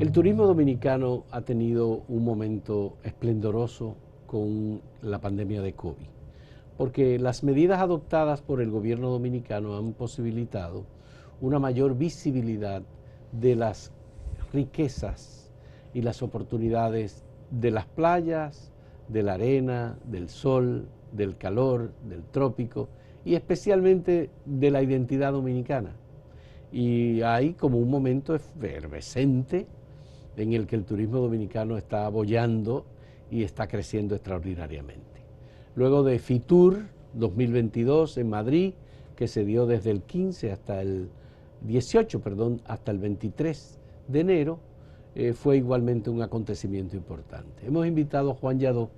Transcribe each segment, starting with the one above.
El turismo dominicano ha tenido un momento esplendoroso con la pandemia de COVID, porque las medidas adoptadas por el gobierno dominicano han posibilitado una mayor visibilidad de las riquezas y las oportunidades de las playas, de la arena, del sol, del calor, del trópico y especialmente de la identidad dominicana. Y hay como un momento efervescente en el que el turismo dominicano está boyando y está creciendo extraordinariamente. Luego de Fitur 2022 en Madrid, que se dio desde el 15 hasta el 18, hasta el 23 de enero, fue igualmente un acontecimiento importante. Hemos invitado a Juan Lladó,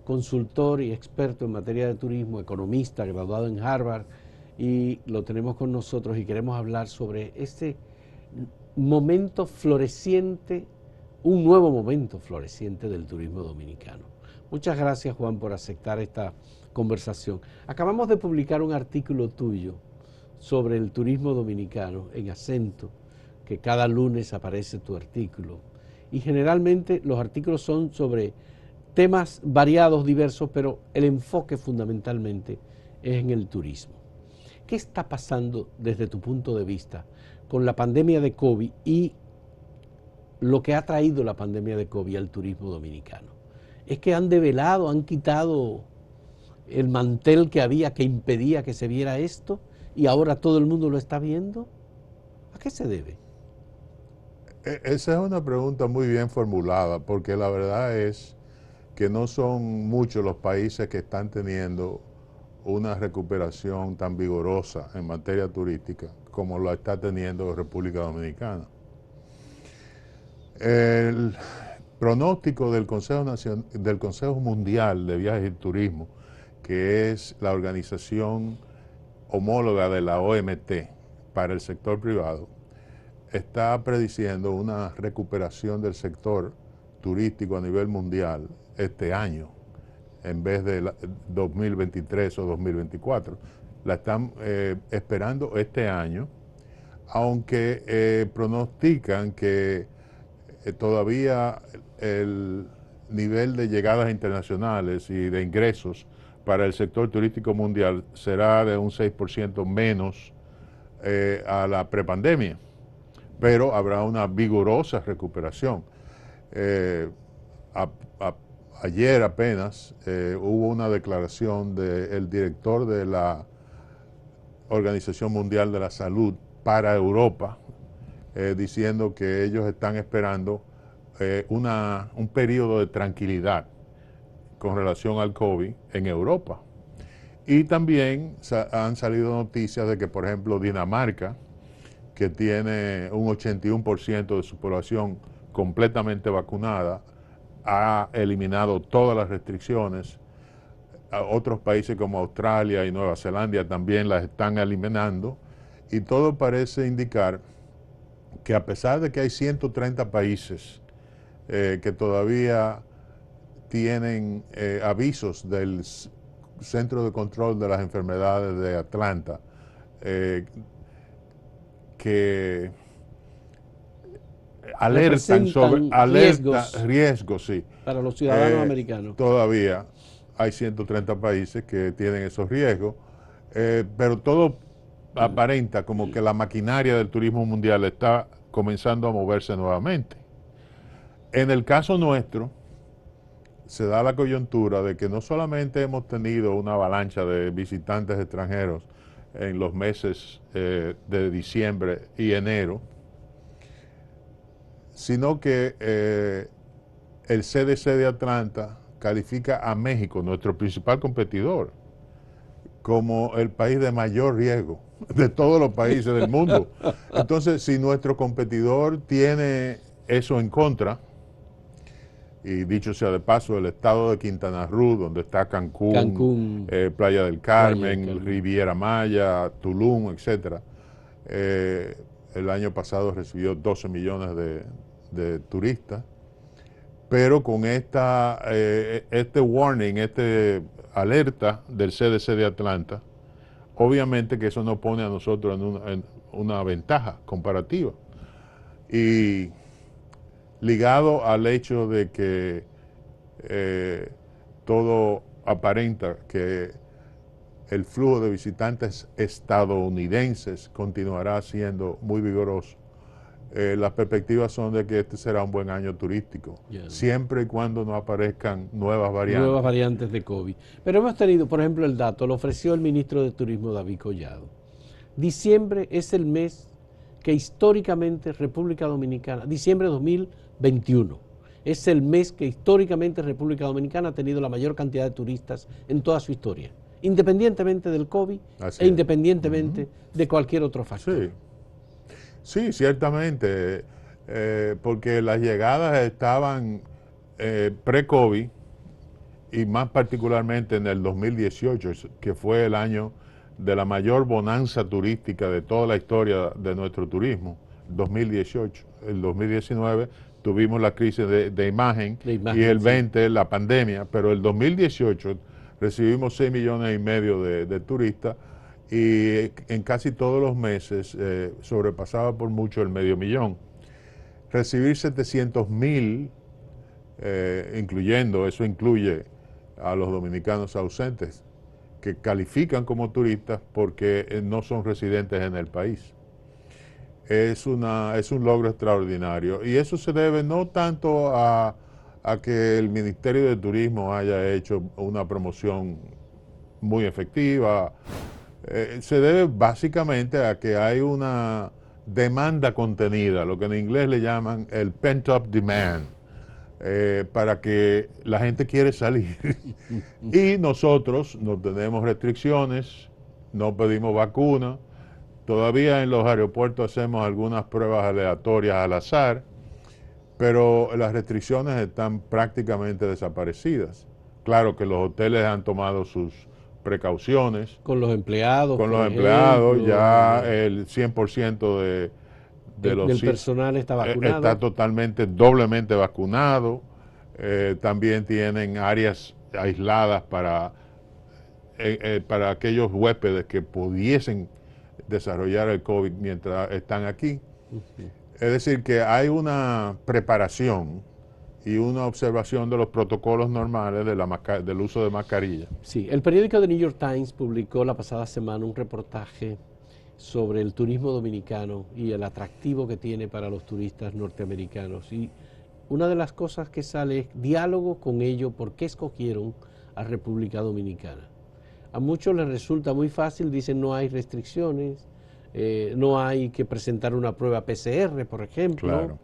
consultor y experto en materia de turismo, economista, graduado en Harvard, y lo tenemos con nosotros y queremos hablar sobre este momento floreciente, un nuevo momento floreciente del turismo dominicano. Muchas gracias, Juan, por aceptar esta conversación. Acabamos de publicar un artículo tuyo sobre el turismo dominicano en Acento, que cada lunes aparece tu artículo. Y generalmente los artículos son sobre temas variados, diversos, pero el enfoque fundamentalmente es en el turismo. ¿Qué está pasando desde tu punto de vista con la pandemia de COVID y lo que ha traído la pandemia de COVID al turismo dominicano? ¿Es que han develado, han quitado el mantel que había que impedía que se viera esto y ahora todo el mundo lo está viendo? ¿A qué se debe? Esa es una pregunta muy bien formulada, porque la verdad es que no son muchos los países que están teniendo una recuperación tan vigorosa en materia turística como la está teniendo República Dominicana. El pronóstico del Consejo Mundial de Viajes y Turismo, que es la organización homóloga de la OMT para el sector privado, está prediciendo una recuperación del sector turístico a nivel mundial este año, en vez de 2023 o 2024. La están esperando este año, aunque pronostican que todavía el nivel de llegadas internacionales y de ingresos para el sector turístico mundial será de un 6% menos a la prepandemia, pero habrá una vigorosa recuperación. Ayer apenas hubo una declaración del director de la Organización Mundial de la Salud para Europa, diciendo que ellos están esperando un periodo de tranquilidad con relación al COVID en Europa. Y también han salido noticias de que, por ejemplo, Dinamarca, que tiene un 81% de su población completamente vacunada, ha eliminado todas las restricciones. A otros países como Australia y Nueva Zelanda también las están eliminando, y todo parece indicar que, a pesar de que hay 130 países que todavía tienen avisos del Centro de Control de las Enfermedades de Atlanta, que alertan sobre riesgos, sí. Para los ciudadanos americanos. Todavía hay 130 países que tienen esos riesgos, pero todo aparenta como que la maquinaria del turismo mundial está comenzando a moverse nuevamente. En el caso nuestro, se da la coyuntura de que no solamente hemos tenido una avalancha de visitantes extranjeros en los meses de diciembre y enero, sino que el CDC de Atlanta califica a México, nuestro principal competidor, como el país de mayor riesgo de todos los países del mundo. Entonces, si nuestro competidor tiene eso en contra, y dicho sea de paso, el estado de Quintana Roo, donde está Cancún, Playa del Carmen, Riviera Maya, Tulum, etc., el año pasado recibió 12 millones de turistas, pero con este warning, alerta del CDC de Atlanta, obviamente que eso nos pone a nosotros en una ventaja comparativa. Y ligado al hecho de que todo aparenta que el flujo de visitantes estadounidenses continuará siendo muy vigoroso. Las perspectivas son de que este será un buen año turístico, siempre y cuando no aparezcan nuevas variantes. Nuevas variantes de COVID. Pero hemos tenido, por ejemplo, el dato, lo ofreció el ministro de Turismo, David Collado. Diciembre es el mes que históricamente República Dominicana, diciembre de 2021, es el mes que históricamente República Dominicana ha tenido la mayor cantidad de turistas en toda su historia, independientemente del COVID independientemente de cualquier otro factor. Sí, ciertamente, porque las llegadas estaban pre-COVID y más particularmente en el 2018, que fue el año de la mayor bonanza turística de toda la historia de nuestro turismo, 2018. El 2019 tuvimos la crisis de imagen y el 20 la pandemia, pero el 2018 recibimos 6,5 millones de turistas y en casi todos los meses sobrepasaba por mucho el 500,000. Recibir 700,000, eso incluye a los dominicanos ausentes, que califican como turistas porque no son residentes en el país. Es un logro extraordinario y eso se debe no tanto a que el Ministerio de Turismo haya hecho una promoción muy efectiva, se debe básicamente a que hay una demanda contenida, lo que en inglés le llaman el pent-up demand, para que la gente quiere salir. Y nosotros no tenemos restricciones, no pedimos vacuna, todavía en los aeropuertos hacemos algunas pruebas aleatorias al azar, pero las restricciones están prácticamente desaparecidas. Claro que los hoteles han tomado sus precauciones. Con los empleados. Con los empleados, ya el 100% del personal está vacunado. Está totalmente, doblemente vacunado. También tienen áreas aisladas para aquellos huéspedes que pudiesen desarrollar el COVID mientras están aquí. Es decir, que hay una preparación y una observación de los protocolos normales del uso de mascarilla. Sí, el periódico The New York Times publicó la pasada semana un reportaje sobre el turismo dominicano y el atractivo que tiene para los turistas norteamericanos. Y una de las cosas que sale es diálogo con ellos, por qué escogieron a República Dominicana. A muchos les resulta muy fácil, dicen no hay restricciones, no hay que presentar una prueba PCR, por ejemplo. Claro.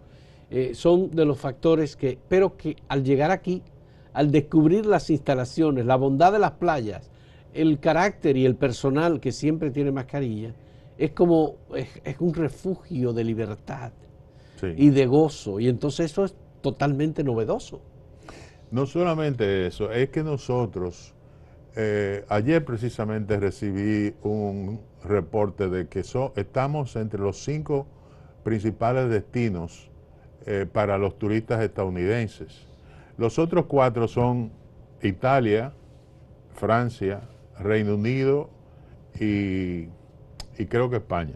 Son de los factores pero que al llegar aquí, al descubrir las instalaciones, la bondad de las playas, el carácter y el personal que siempre tiene mascarilla, es un refugio de libertad y de gozo, y entonces eso es totalmente novedoso. No solamente eso, es que nosotros, ayer precisamente recibí un reporte de que estamos entre los 5 principales destinos para los turistas estadounidenses. Los otros 4 son Italia, Francia, Reino Unido y creo que España.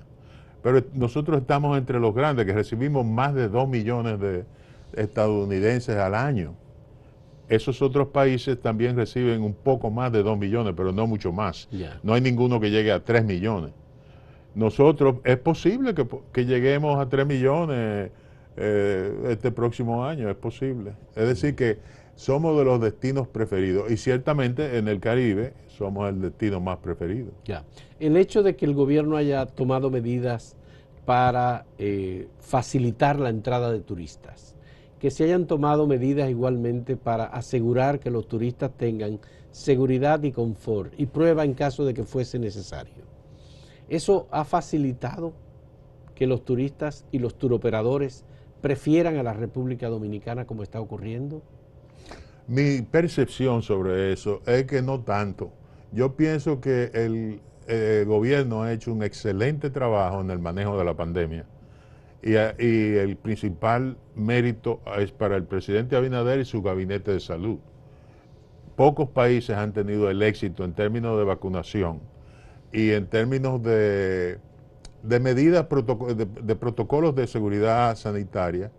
Pero nosotros estamos entre los grandes, que recibimos más de 2 millones de estadounidenses al año. Esos otros países también reciben un poco más de 2 millones, pero no mucho más. No hay ninguno que llegue a 3 millones. Nosotros, es posible que lleguemos a 3 millones este próximo año, es posible. Es decir que somos de los destinos preferidos y ciertamente en el Caribe somos el destino más preferido. El hecho de que el gobierno haya tomado medidas para facilitar la entrada de turistas, que se hayan tomado medidas igualmente para asegurar que los turistas tengan seguridad y confort y prueba en caso de que fuese necesario. Eso ha facilitado que los turistas y los turoperadores prefieran a la República Dominicana como está ocurriendo. Mi percepción sobre eso es que no tanto. Yo pienso que el gobierno ha hecho un excelente trabajo en el manejo de la pandemia y el principal mérito es para el presidente Abinader y su gabinete de salud. Pocos países han tenido el éxito en términos de vacunación y en términos de medidas, de protocolos de seguridad sanitaria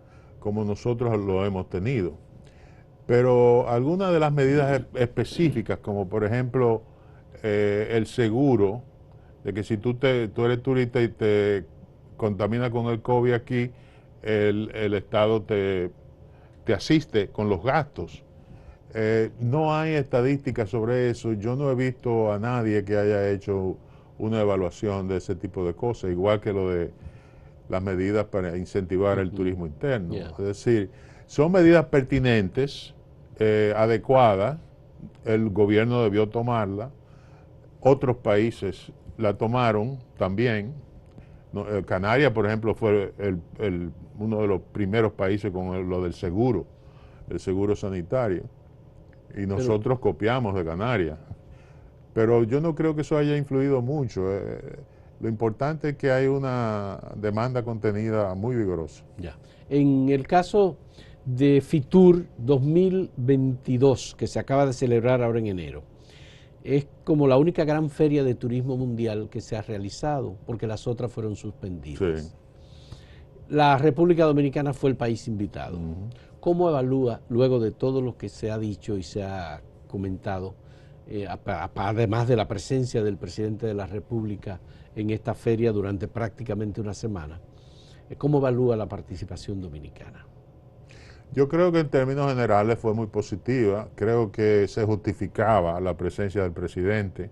como nosotros lo hemos tenido. Pero algunas de las medidas específicas, como por ejemplo el seguro, de que si tú eres turista y te contaminas con el COVID aquí, el Estado te asiste con los gastos. No hay estadísticas sobre eso. Yo no he visto a nadie que haya hecho una evaluación de ese tipo de cosas, igual que lo de las medidas para incentivar el turismo interno. Yeah. Es decir, son medidas pertinentes, adecuadas, el gobierno debió tomarla, otros países la tomaron también. Canarias, por ejemplo, fue uno de los primeros países con lo del seguro, el seguro sanitario. Y nosotros copiamos de Canarias. Pero yo no creo que eso haya influido mucho. Lo importante es que hay una demanda contenida muy vigorosa. Ya. En el caso de Fitur 2022, que se acaba de celebrar ahora en enero, es como la única gran feria de turismo mundial que se ha realizado, porque las otras fueron suspendidas. Sí. La República Dominicana fue el país invitado. ¿Cómo evalúa, luego de todo lo que se ha dicho y se ha comentado, además de la presencia del presidente de la República en esta feria durante prácticamente una semana, cómo evalúa la participación dominicana? Yo creo que en términos generales fue muy positiva. Creo que se justificaba la presencia del presidente,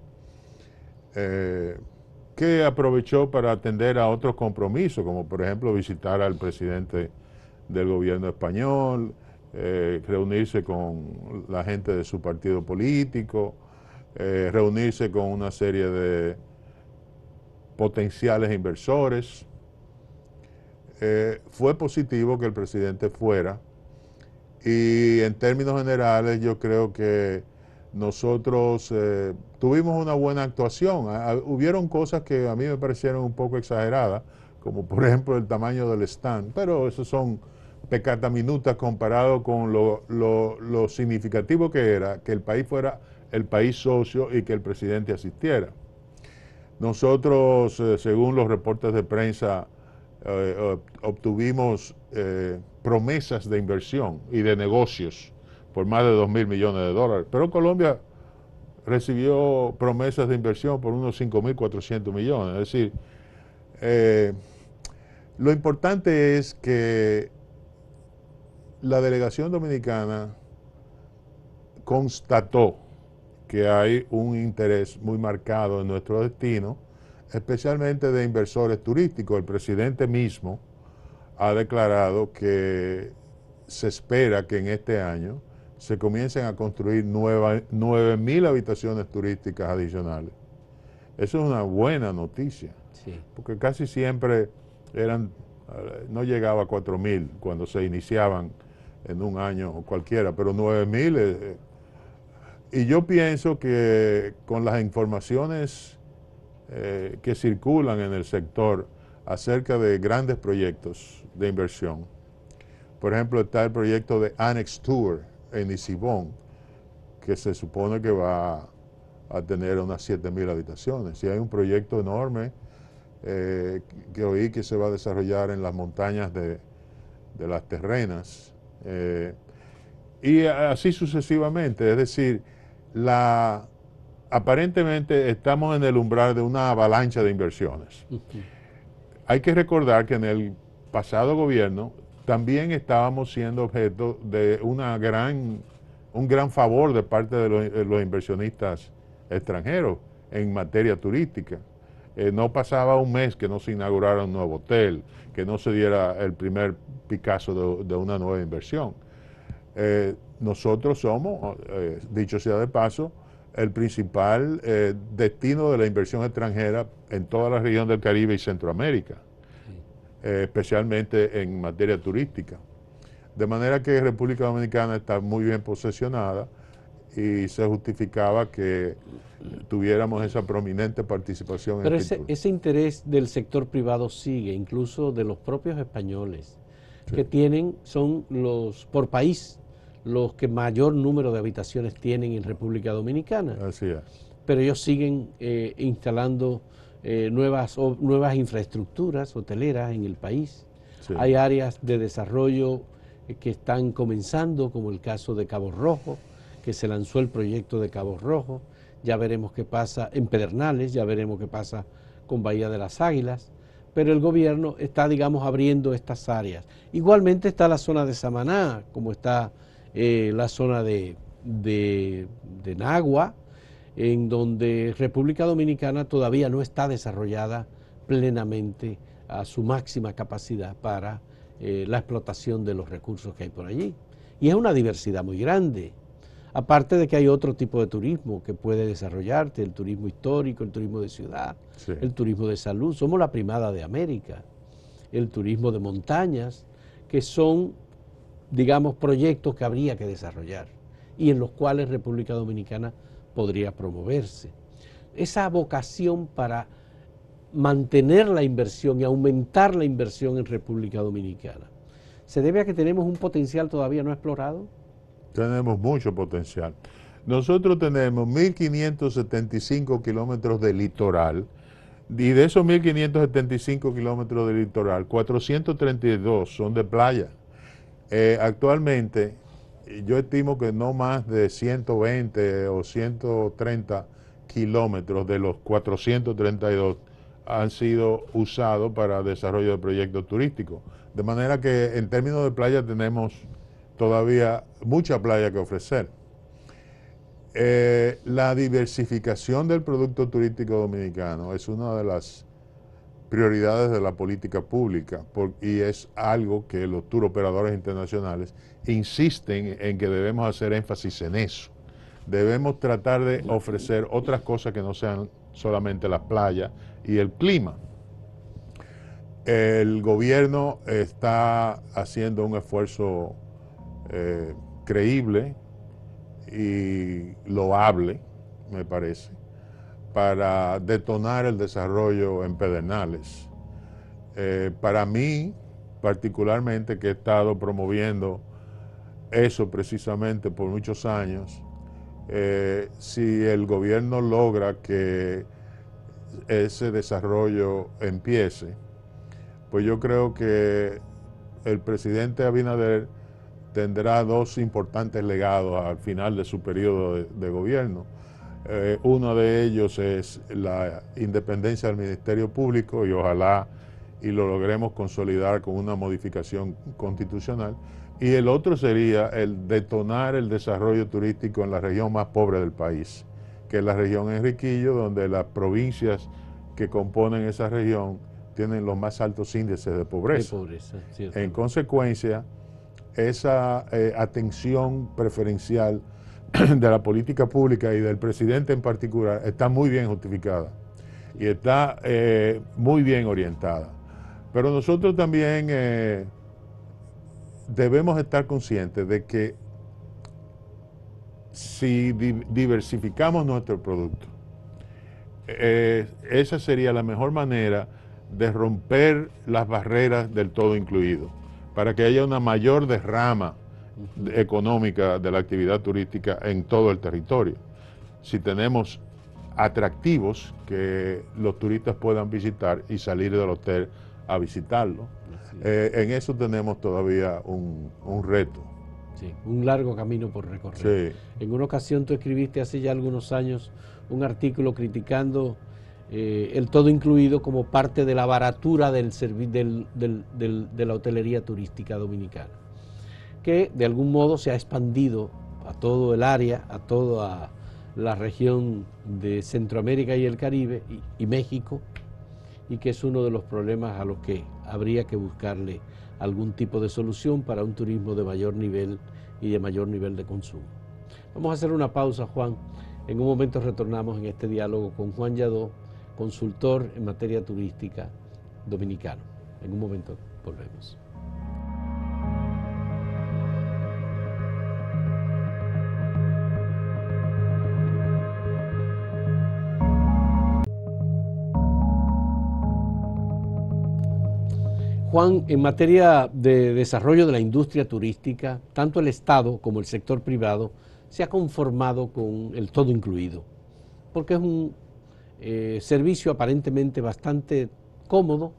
que aprovechó para atender a otros compromisos, como por ejemplo visitar al presidente del gobierno español, reunirse con la gente de su partido político, reunirse con una serie de potenciales inversores. Fue positivo que el presidente fuera, y en términos generales yo creo que nosotros tuvimos una buena actuación. Hubieron cosas que a mí me parecieron un poco exageradas, como por ejemplo el tamaño del stand, pero eso son pecata minuta comparado con lo significativo que era que el país fuera el país socio y que el presidente asistiera. Nosotros, según los reportes de prensa, obtuvimos promesas de inversión y de negocios por más de 2.000 millones de dólares, pero Colombia recibió promesas de inversión por unos 5.400 millones. Es decir, lo importante es que la delegación dominicana constató que hay un interés muy marcado en nuestro destino, especialmente de inversores turísticos. El presidente mismo ha declarado que se espera que en este año se comiencen a construir 9.000 habitaciones turísticas adicionales. Eso es una buena noticia, sí, porque casi siempre no llegaba a 4.000 cuando se iniciaban en un año cualquiera, pero 9.000. Y yo pienso que con las informaciones que circulan en el sector acerca de grandes proyectos de inversión, por ejemplo, está el proyecto de Annex Tour en Isibón, que se supone que va a tener unas 7.000 habitaciones. Y hay un proyecto enorme que oí que se va a desarrollar en las montañas de las Terrenas, y así sucesivamente. Es decir, aparentemente estamos en el umbral de una avalancha de inversiones. Hay que recordar que en el pasado gobierno también estábamos siendo objeto de un gran favor de parte de los inversionistas extranjeros en materia turística. No pasaba un mes que no se inaugurara un nuevo hotel, que no se diera el primer Picasso de una nueva inversión. Nosotros somos, dicho sea de paso, el principal destino de la inversión extranjera en toda la región del Caribe y Centroamérica, especialmente en materia turística. De manera que República Dominicana está muy bien posesionada y se justificaba que tuviéramos esa prominente participación. Pero ese interés del sector privado sigue, incluso de los propios españoles, sí, que son por país los que mayor número de habitaciones tienen en República Dominicana. Así es. Pero ellos siguen instalando nuevas infraestructuras hoteleras en el país. Sí. Hay áreas de desarrollo que están comenzando, como el caso de Cabo Rojo, que se lanzó el proyecto de Cabo Rojo. Ya veremos qué pasa en Pedernales, ya veremos qué pasa con Bahía de las Águilas, pero el gobierno está, digamos, abriendo estas áreas. Igualmente está la zona de Samaná, como está la zona de Nagua, en donde República Dominicana todavía no está desarrollada plenamente a su máxima capacidad para la explotación de los recursos que hay por allí. Y es una diversidad muy grande. Aparte de que hay otro tipo de turismo que puede desarrollarte, el turismo histórico, el turismo de ciudad, sí, el turismo de salud. Somos la primada de América. El turismo de montañas, que son, digamos, proyectos que habría que desarrollar y en los cuales República Dominicana podría promoverse. Esa vocación para mantener la inversión y aumentar la inversión en República Dominicana se debe a que tenemos un potencial todavía no explorado. Tenemos mucho potencial. Nosotros tenemos 1.575 kilómetros de litoral, y de esos 1.575 kilómetros de litoral, 432 son de playa. Actualmente, yo estimo que no más de 120 o 130 kilómetros de los 432 han sido usados para desarrollo de proyectos turísticos. De manera que en términos de playa tenemos todavía mucha playa que ofrecer. La diversificación del producto turístico dominicano es una de las prioridades de la política pública y es algo que los tour operadores internacionales insisten en que debemos hacer énfasis en eso. Debemos tratar de ofrecer otras cosas que no sean solamente las playas y el clima. El gobierno está haciendo un esfuerzo creíble y loable, me parece, para detonar el desarrollo en Pedernales. Para mí, particularmente, que he estado promoviendo eso precisamente por muchos años, si el gobierno logra que ese desarrollo empiece, pues yo creo que el presidente Abinader tendrá dos importantes legados al final de su periodo de gobierno. Uno de ellos es la independencia del Ministerio Público y ojalá y lo logremos consolidar con una modificación constitucional. Y el otro sería el detonar el desarrollo turístico en la región más pobre del país, que es la región Enriquillo, donde las provincias que componen esa región tienen los más altos índices de pobreza. En consecuencia, esa atención preferencial de la política pública y del presidente en particular está muy bien justificada y está muy bien orientada. Pero nosotros también debemos estar conscientes de que si diversificamos nuestro producto, esa sería la mejor manera de romper las barreras del todo incluido, para que haya una mayor derrama económica de la actividad turística en todo el territorio. Si tenemos atractivos que los turistas puedan visitar y salir del hotel a visitarlo, en eso tenemos todavía un reto. Sí, un largo camino por recorrer. Sí. En una ocasión tú escribiste hace ya algunos años un artículo criticando el todo incluido como parte de la baratura de la hotelería turística dominicana, que de algún modo se ha expandido a todo el área, a toda la región de Centroamérica y el Caribe y México, y que es uno de los problemas a los que habría que buscarle algún tipo de solución para un turismo de mayor nivel y de mayor nivel de consumo. Vamos a hacer una pausa, Juan. En un momento retornamos en este diálogo con Juan Lladó, consultor en materia turística dominicano. En un momento volvemos. Juan, en materia de desarrollo de la industria turística, tanto el Estado como el sector privado se ha conformado con el todo incluido, porque es un servicio aparentemente bastante cómodo,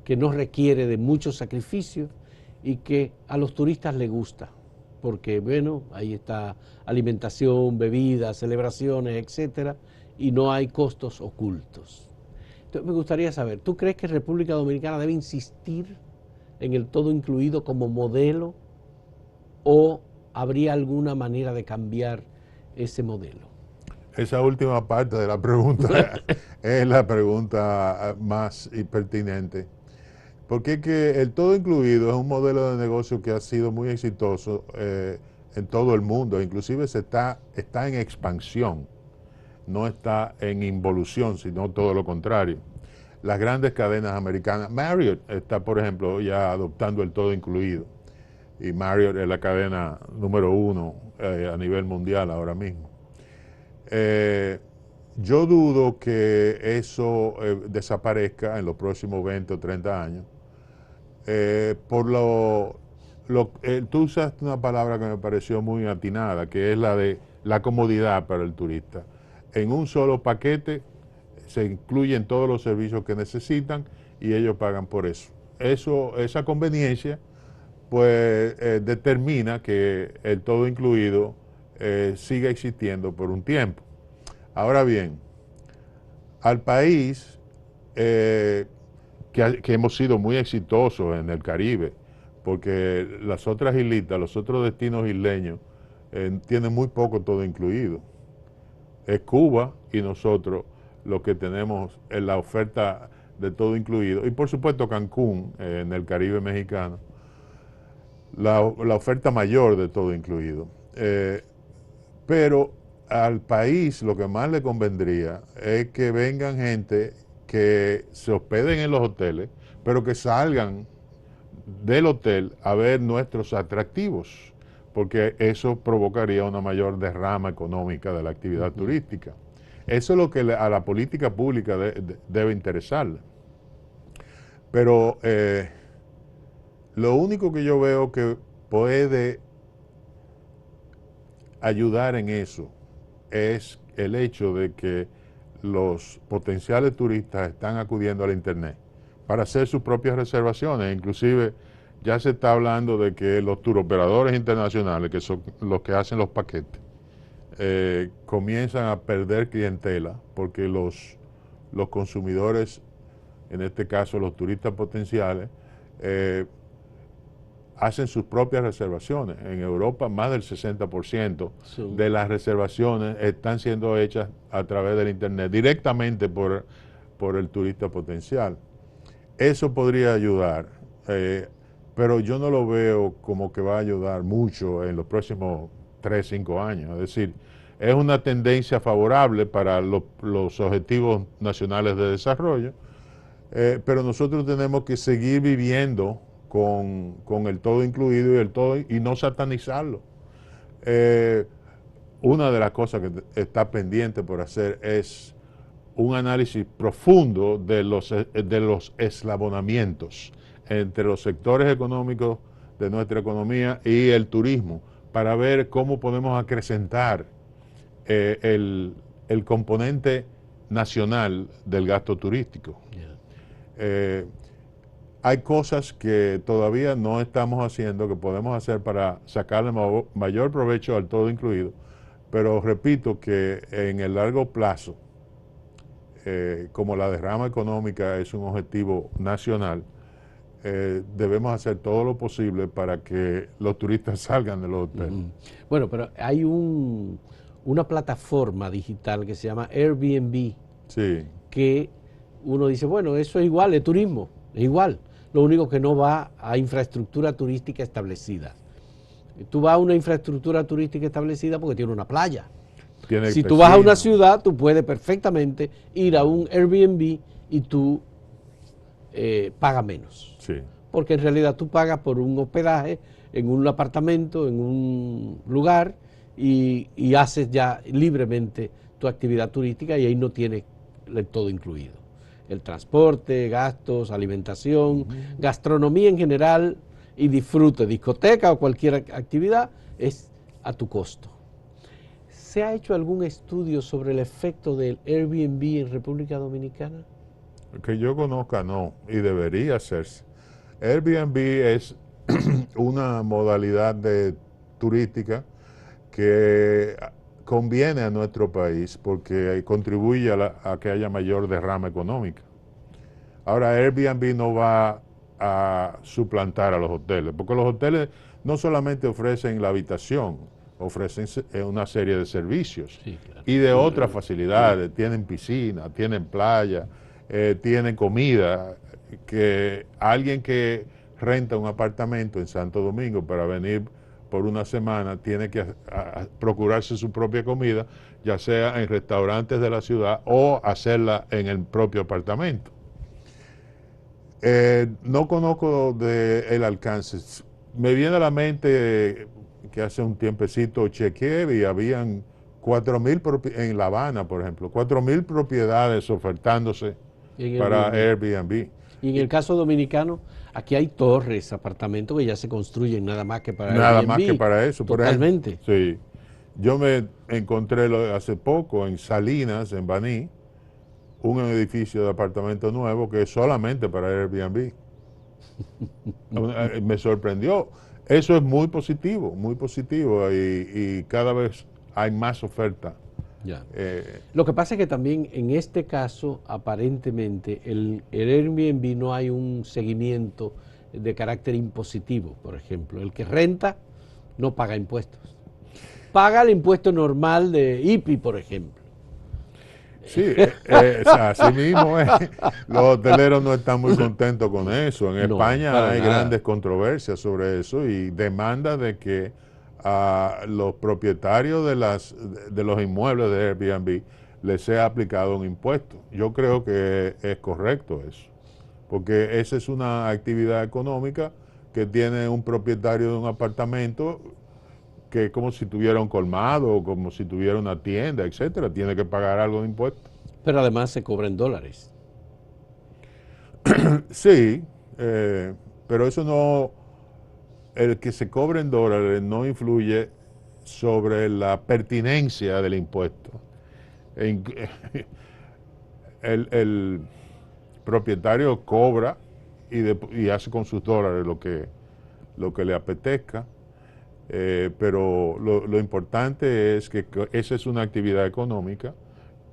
que no requiere de mucho sacrificio y que a los turistas les gusta, porque bueno, ahí está alimentación, bebidas, celebraciones, etcétera, y no hay costos ocultos. Entonces me gustaría saber, ¿tú crees que República Dominicana debe insistir en el todo incluido como modelo o habría alguna manera de cambiar ese modelo? Esa última parte de la pregunta es la pregunta más pertinente, porque es que el todo incluido es un modelo de negocio que ha sido muy exitoso en todo el mundo, inclusive está en expansión, no está en involución, sino todo lo contrario. Las grandes cadenas americanas, Marriott está, por ejemplo, ya adoptando el todo incluido, y Marriott es la cadena número 1 a nivel mundial ahora mismo. Yo dudo que eso desaparezca en los próximos 20 o 30 años. Tú usaste una palabra que me pareció muy atinada, que es la de la comodidad para el turista. En un solo paquete se incluyen todos los servicios que necesitan y ellos pagan por eso. Esa conveniencia, pues determina que el todo incluido siga existiendo por un tiempo. Ahora bien, al país que hemos sido muy exitosos en el Caribe, porque las otras islitas, los otros destinos isleños, tienen muy poco todo incluido. Es Cuba y nosotros los que tenemos en la oferta de todo incluido. Y por supuesto Cancún, en el Caribe mexicano, la oferta mayor de todo incluido. Pero al país lo que más le convendría es que vengan gente que se hospeden en los hoteles, pero que salgan del hotel a ver nuestros atractivos, porque eso provocaría una mayor derrama económica de la actividad turística. Eso es lo que a la política pública debe interesarle. Pero lo único que yo veo que puede ayudar en eso es el hecho de que los potenciales turistas están acudiendo al internet para hacer sus propias reservaciones. Inclusive ya se está hablando de que los turoperadores internacionales, que son los que hacen los paquetes, comienzan a perder clientela porque los consumidores, en este caso los turistas potenciales, hacen sus propias reservaciones. En Europa más del 60% de las reservaciones están siendo hechas a través del internet, directamente por el turista potencial. Eso podría ayudar, pero yo no lo veo como que va a ayudar mucho en los próximos 3, 5 años. Es decir, es una tendencia favorable para los objetivos nacionales de desarrollo, pero nosotros tenemos que seguir viviendo con el todo incluido y no satanizarlo. Una de las cosas que está pendiente por hacer es un análisis profundo de los eslabonamientos entre los sectores económicos de nuestra economía y el turismo, para ver cómo podemos acrecentar el componente nacional del gasto turístico. Hay cosas que todavía no estamos haciendo, que podemos hacer para sacarle mayor provecho al todo incluido, pero repito que en el largo plazo, como la derrama económica es un objetivo nacional, debemos hacer todo lo posible para que los turistas salgan de los hoteles. Bueno, pero hay una plataforma digital que se llama Airbnb, sí, que uno dice, bueno, eso es igual, es turismo, es igual. Lo único que no va a infraestructura turística establecida. Tú vas a una infraestructura turística establecida porque tiene una playa. Si tú vas a una ciudad, tú puedes perfectamente ir a un Airbnb y tú pagas menos. Sí. Porque en realidad tú pagas por un hospedaje en un apartamento, en un lugar, y haces ya libremente tu actividad turística y ahí no tienes todo incluido. El transporte, gastos, alimentación, gastronomía en general y disfrute, discoteca o cualquier actividad es a tu costo. ¿Se ha hecho algún estudio sobre el efecto del Airbnb en República Dominicana? Que yo conozca, no, y debería hacerse. Airbnb es una modalidad turística que conviene a nuestro país porque contribuye a que haya mayor derrama económica. Ahora, Airbnb no va a suplantar a los hoteles, porque los hoteles no solamente ofrecen la habitación, ofrecen una serie de servicios Sí, claro. y de otras facilidades. Tienen piscina, tienen playa, tienen comida, que alguien que renta un apartamento en Santo Domingo para venir por una semana tiene que procurarse su propia comida, ya sea en restaurantes de la ciudad o hacerla en el propio apartamento. No conozco el alcance. Me viene a la mente que hace un tiempecito chequeé y habían 4.000 en La Habana, por ejemplo, 4.000 propiedades ofertándose En para Airbnb. Airbnb. Y en el caso dominicano, aquí hay torres, apartamentos que ya se construyen nada más que para Nada más que Airbnb. para eso. Por ejemplo, Totalmente. sí. Yo me encontré hace poco en Salinas, en Baní, un edificio de apartamento nuevo que es solamente para Airbnb. Me sorprendió. Eso es muy positivo y cada vez hay más oferta. Ya. Eh, Lo que pasa es que también en este caso, aparentemente, el Airbnb no hay un seguimiento de carácter impositivo, por ejemplo. El que renta no paga impuestos. Paga el impuesto normal de IPI, por ejemplo. sí, o sea, así mismo es. Los hoteleros no están muy contentos con eso. En No, España para hay nada. grandes controversias sobre eso y demandas de que a los propietarios de los inmuebles de Airbnb les sea aplicado un impuesto. Yo creo que es correcto eso, porque esa es una actividad económica que tiene un propietario de un apartamento que es como si tuviera un colmado o como si tuviera una tienda, etcétera, tiene que pagar algo de impuesto. Pero además se cobra en dólares. Sí, pero eso no, el que se cobre en dólares no influye sobre la pertinencia del impuesto. En- el propietario cobra y hace con sus dólares lo que le apetezca, pero lo importante es que esa es una actividad económica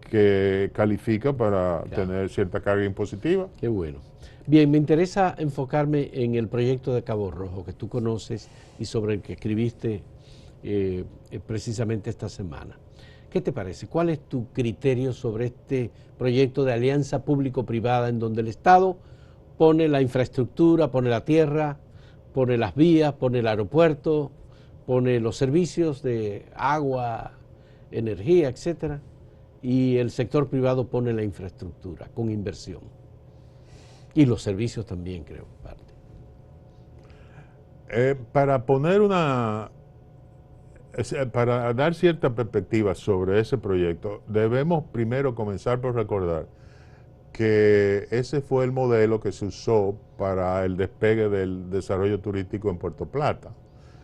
que califica para Ya. tener cierta carga impositiva. Qué bueno. Bien, me interesa enfocarme en el proyecto de Cabo Rojo que tú conoces y sobre el que escribiste precisamente esta semana. ¿Qué te parece? ¿Cuál es tu criterio sobre este proyecto de alianza público-privada en donde el Estado pone la infraestructura, pone la tierra, pone las vías, pone el aeropuerto, pone los servicios de agua, energía, etcétera, y el sector privado pone la infraestructura con inversión? Y los servicios también, creo, parte. Para poner para dar cierta perspectiva sobre ese proyecto, debemos primero comenzar por recordar que ese fue el modelo que se usó para el despegue del desarrollo turístico en Puerto Plata.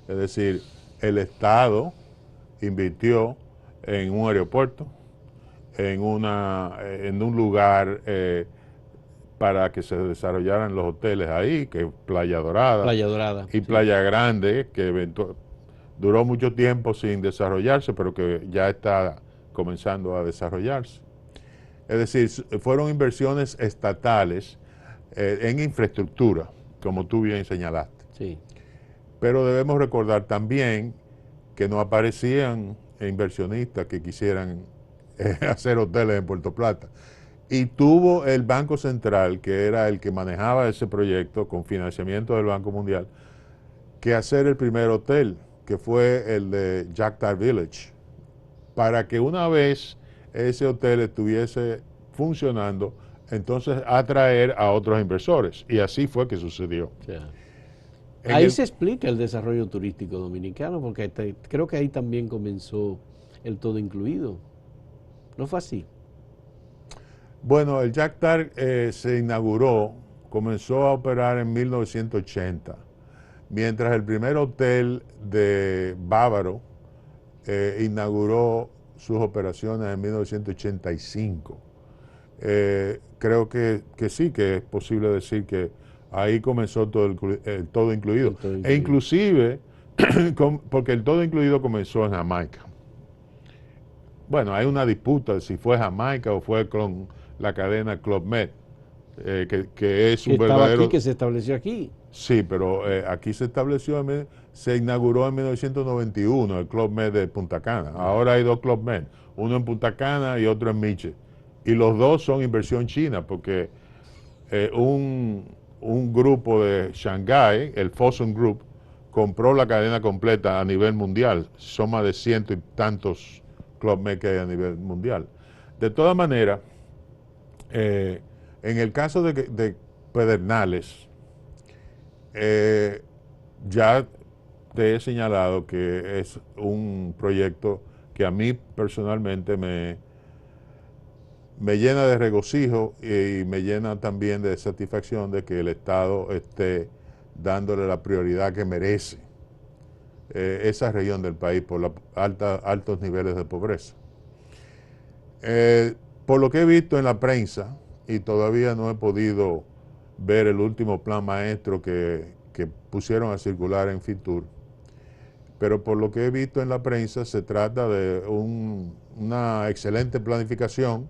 Es decir, el Estado invirtió en un aeropuerto, en un lugar para que se desarrollaran los hoteles ahí, que es Playa Dorada Playa Dorada, y sí. Playa Grande, que duró mucho tiempo sin desarrollarse, pero que ya está comenzando a desarrollarse. Es decir, fueron inversiones estatales en infraestructura, como tú bien señalaste. Sí, Pero debemos recordar también que no aparecían inversionistas que quisieran hacer hoteles en Puerto Plata. Y tuvo el Banco Central, que era el que manejaba ese proyecto con financiamiento del Banco Mundial, que hacer el primer hotel, que fue el de Jactar Village, para que una vez ese hotel estuviese funcionando, entonces atraer a otros inversores. Y así fue que sucedió. o sea, En ahí el, se explica el desarrollo turístico dominicano, porque creo que ahí también comenzó el todo incluido. ¿No fue así? bueno, el Jactar se inauguró, comenzó a operar en 1980, mientras el primer hotel de Bávaro inauguró sus operaciones en 1985. Creo que sí, que es posible decir que Ahí comenzó el todo incluido. El todo E incluido. inclusive, porque el todo incluido comenzó en Jamaica. Bueno, hay una disputa de si fue Jamaica o fue con la cadena Club Med, que es Que un estaba aquí, verdadero... que se estableció aquí. Sí, pero aquí se estableció, se inauguró en 1991 el Club Med de Punta Cana. Ahora hay dos Club Med, uno en Punta Cana y otro en Miche. Y los dos son inversión china, porque un grupo de Shanghái, el Fosun Group, compró la cadena completa a nivel mundial. Son más de ciento y tantos Club Med que hay a nivel mundial. De todas maneras, eh, en el caso de Pedernales, ya te he señalado que es un proyecto que a mí personalmente me llena de regocijo y me llena también de satisfacción de que el Estado esté dándole la prioridad que merece esa región del país por los altos niveles de pobreza. Por lo que he visto en la prensa, y todavía no he podido ver el último plan maestro que pusieron a circular en Fitur, pero por lo que he visto en la prensa se trata de una excelente planificación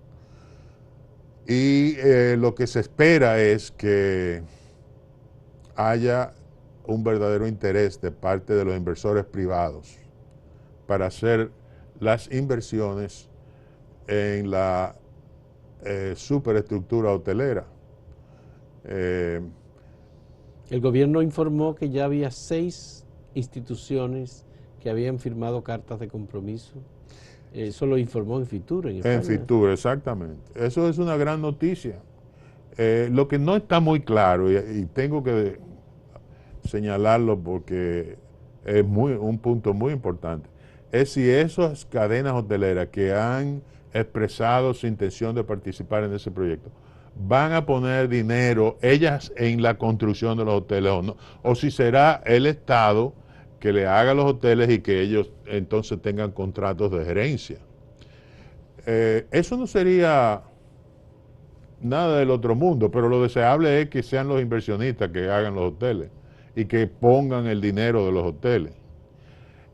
y lo que se espera es que haya un verdadero interés de parte de los inversores privados para hacer las inversiones en la superestructura hotelera. El gobierno informó que ya había 6 instituciones que habían firmado cartas de compromiso. Eso lo informó en Fitur, en En España. Fitur, exactamente. Eso es una gran noticia. Lo que no está muy claro, y tengo que señalarlo porque es un punto muy importante, es si esas cadenas hoteleras que han expresado su intención de participar en ese proyecto van a poner dinero ellas en la construcción de los hoteles o no, o si será el Estado que le haga los hoteles y que ellos entonces tengan contratos de gerencia. Eso no sería nada del otro mundo, pero lo deseable es que sean los inversionistas que hagan los hoteles y que pongan el dinero de los hoteles.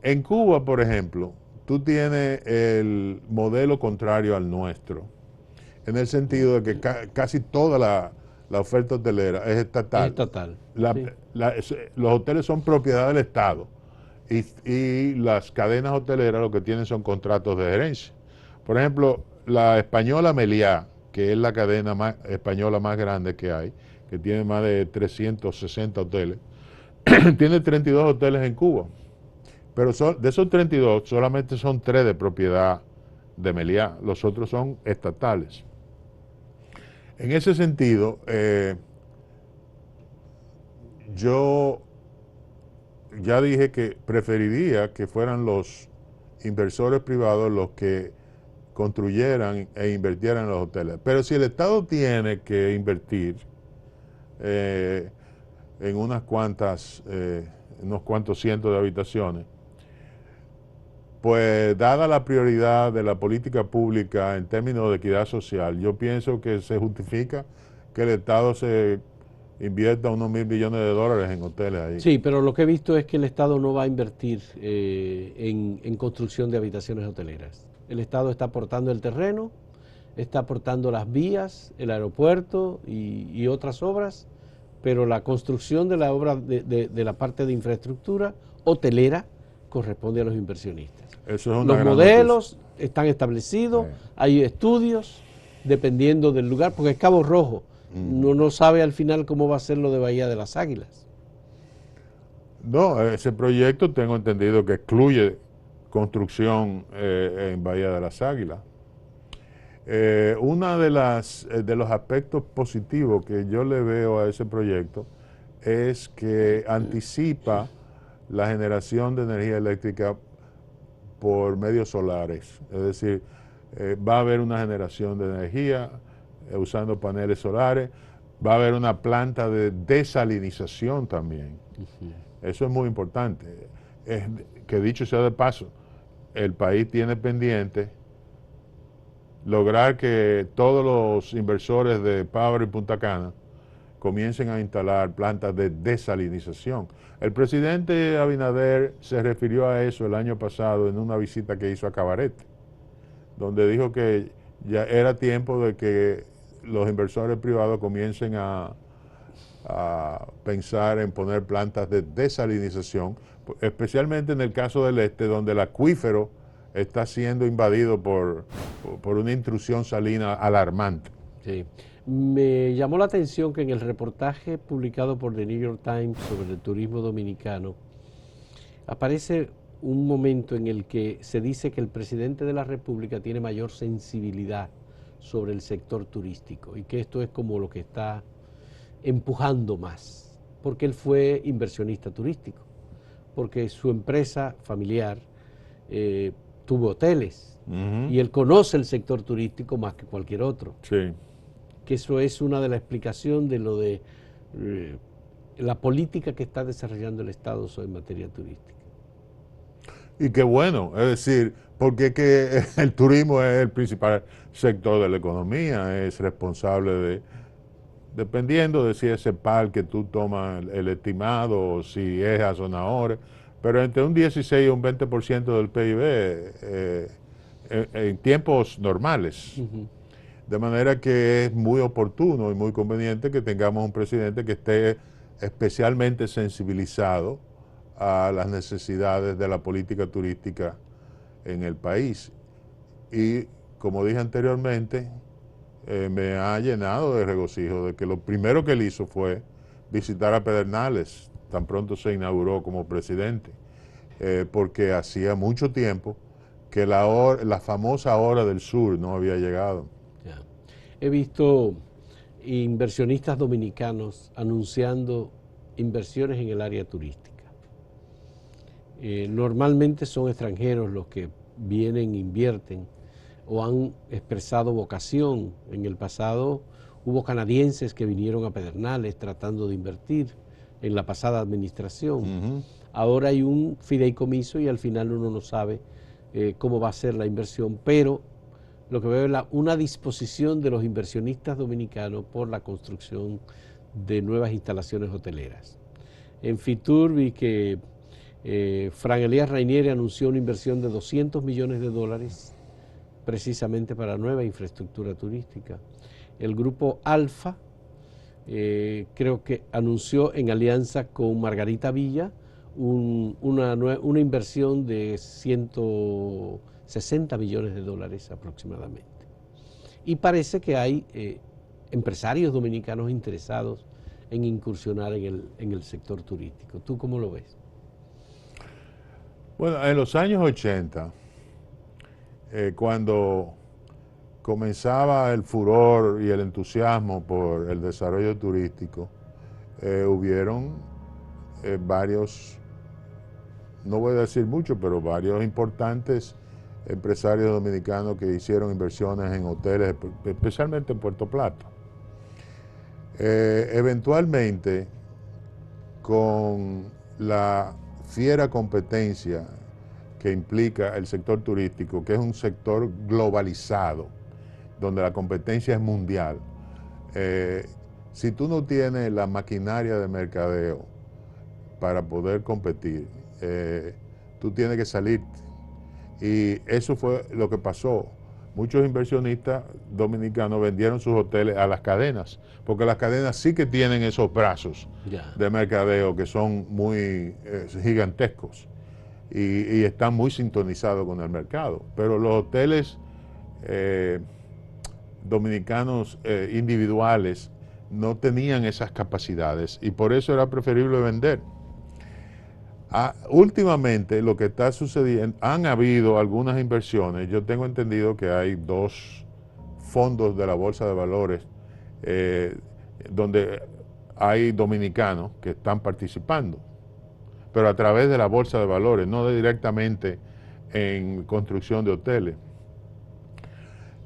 En Cuba, por ejemplo, tú tienes el modelo contrario al nuestro, en el sentido de que casi toda la oferta hotelera es Es estatal. estatal. Sí. Los hoteles son propiedad del Estado y las cadenas hoteleras lo que tienen son contratos de gerencia. Por ejemplo, la española Meliá, que es la cadena española más grande que hay, que tiene más de 360 hoteles, tiene 32 hoteles en Cuba. Pero de esos 32, solamente son 3 de propiedad de Meliá, los otros son estatales. En ese sentido, yo ya dije que preferiría que fueran los inversores privados los que construyeran e invirtieran en los hoteles. Pero si el Estado tiene que invertir en unos cuantos cientos de habitaciones, pues dada la prioridad de la política pública en términos de equidad social, yo pienso que se justifica que el Estado se invierta unos $1.000 billones en hoteles ahí. Sí, pero lo que he visto es que el Estado no va a invertir en construcción de habitaciones hoteleras. El Estado está aportando el terreno, está aportando las vías, el aeropuerto y otras obras, pero la construcción de la obra de la parte de infraestructura hotelera corresponde a los inversionistas. Eso es una Los gran modelos noticia. están establecidos, hay estudios dependiendo del lugar, porque es Cabo Rojo. No sabe al final cómo va a ser lo de Bahía de las Águilas. No, ese proyecto tengo entendido que excluye construcción en Bahía de las Águilas. Uno de los aspectos positivos que yo le veo a ese proyecto es que anticipa la generación de energía eléctrica por medios solares. Es decir, va a haber una generación de energía usando paneles solares, va a haber una planta de desalinización también. Eso es muy importante. Que dicho sea de paso, el país tiene pendiente lograr que todos los inversores de Power y Punta Cana comiencen a instalar plantas de desalinización. El presidente Abinader se refirió a eso el año pasado en una visita que hizo a Cabarete, donde dijo que ya era tiempo de que los inversores privados comiencen a pensar en poner plantas de desalinización, especialmente en el caso del este, donde el acuífero está siendo invadido por una intrusión salina alarmante. Sí. Me llamó la atención que en el reportaje publicado por The New York Times sobre el turismo dominicano aparece un momento en el que se dice que el presidente de la República tiene mayor sensibilidad sobre el sector turístico y que esto es como lo que está empujando más, porque él fue inversionista turístico, porque su empresa familiar tuvo hoteles y él conoce el sector turístico más que cualquier otro. Sí. Que eso es una de las explicaciones de lo de la política que está desarrollando el Estado en materia turística. Y qué bueno, es decir, porque es que el turismo es el principal sector de la economía, es responsable de, dependiendo de si es el par que tú tomas el estimado o si es a zona hora, pero entre un 16 y un 20% del PIB en tiempos normales. De manera que es muy oportuno y muy conveniente que tengamos un presidente que esté especialmente sensibilizado a las necesidades de la política turística en el país. Y como dije anteriormente, me ha llenado de regocijo de que lo primero que él hizo fue visitar a Pedernales, tan pronto se inauguró como presidente, porque hacía mucho tiempo que la famosa hora del sur no había llegado. Ya. He visto inversionistas dominicanos anunciando inversiones en el área turística. Normalmente son extranjeros los que vienen, invierten o han expresado vocación. En el pasado hubo canadienses que vinieron a Pedernales tratando de invertir en la pasada administración. Ahora hay un fideicomiso y al final uno no sabe cómo va a ser la inversión, pero lo que veo es una disposición de los inversionistas dominicanos por la construcción de nuevas instalaciones hoteleras. En Fitur vi que Fran Elías Rainieri anunció una inversión de $200 millones precisamente para nueva infraestructura turística. El grupo Alfa creo que anunció en alianza con Margarita Villa una inversión de $160 millones aproximadamente. Y parece que hay empresarios dominicanos interesados en incursionar en el sector turístico. ¿Tú cómo lo ves? Bueno, en los años 80, cuando comenzaba el furor y el entusiasmo por el desarrollo turístico, hubieron varios, no voy a decir mucho, pero varios importantes empresarios dominicanos que hicieron inversiones en hoteles, especialmente en Puerto Plata. Eventualmente, con la fiera competencia que implica el sector turístico, que es un sector globalizado, donde la competencia es mundial, si tú no tienes la maquinaria de mercadeo para poder competir, tú tienes que salirte. Y eso fue lo que pasó. Muchos inversionistas dominicanos vendieron sus hoteles a las cadenas, porque las cadenas sí que tienen esos brazos de mercadeo que son muy gigantescos y están muy sintonizados con el mercado. Pero los hoteles dominicanos individuales no tenían esas capacidades y por eso era preferible vender. Últimamente lo que está sucediendo, han habido algunas inversiones, yo tengo entendido que hay 2 fondos de la Bolsa de Valores donde hay dominicanos que están participando, pero a través de la Bolsa de Valores, no directamente en construcción de hoteles.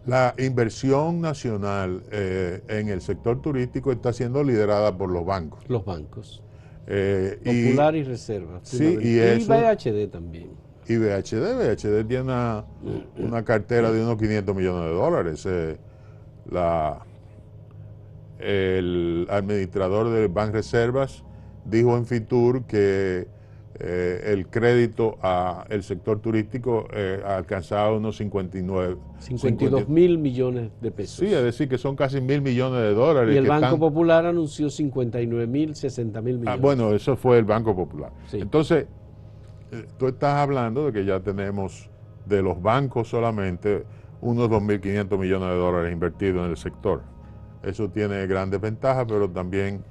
La inversión nacional en el sector turístico está siendo liderada por los bancos. Los bancos. Popular y Reserva. Sí, y BHD también. Y BHD tiene una cartera de unos $500 millones. el administrador del Banreservas dijo en Fitur que el crédito al sector turístico ha alcanzado unos 52 mil millones de pesos. Sí, es decir, que son casi 1.000 millones de dólares. Y el que Banco Popular anunció 59 mil, 60 mil millones. Bueno, eso fue el Banco Popular. Sí. Entonces, tú estás hablando de que ya tenemos de los bancos solamente unos 2.500 millones de dólares invertidos en el sector. Eso tiene grandes ventajas, pero también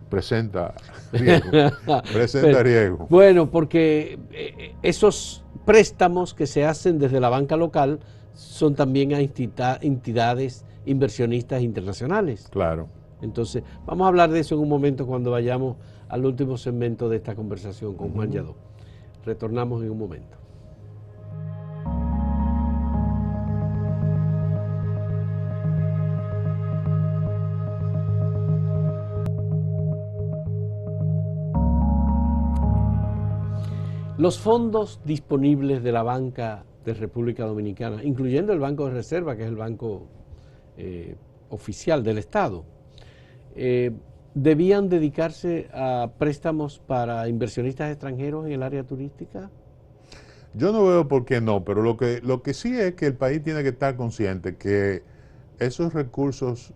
presenta riesgo. Riesgo. Bueno, porque esos préstamos que se hacen desde la banca local son también a entidades inversionistas internacionales. Claro. Entonces, vamos a hablar de eso en un momento cuando vayamos al último segmento de esta conversación con Juan Lladó. Retornamos en un momento. Los fondos disponibles de la banca de República Dominicana, incluyendo el Banco de Reserva, que es el banco oficial del Estado, ¿debían dedicarse a préstamos para inversionistas extranjeros en el área turística? Yo no veo por qué no, pero lo que sí es que el país tiene que estar consciente que esos recursos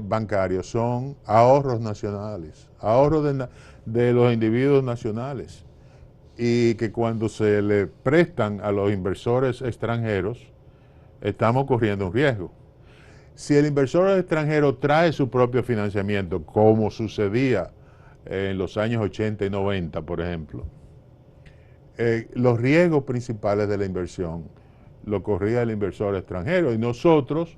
bancarios son ahorros nacionales, ahorros de los individuos nacionales, y que cuando se le prestan a los inversores extranjeros, estamos corriendo un riesgo. Si el inversor extranjero trae su propio financiamiento, como sucedía en los años 80 y 90, por ejemplo, los riesgos principales de la inversión lo corría el inversor extranjero y nosotros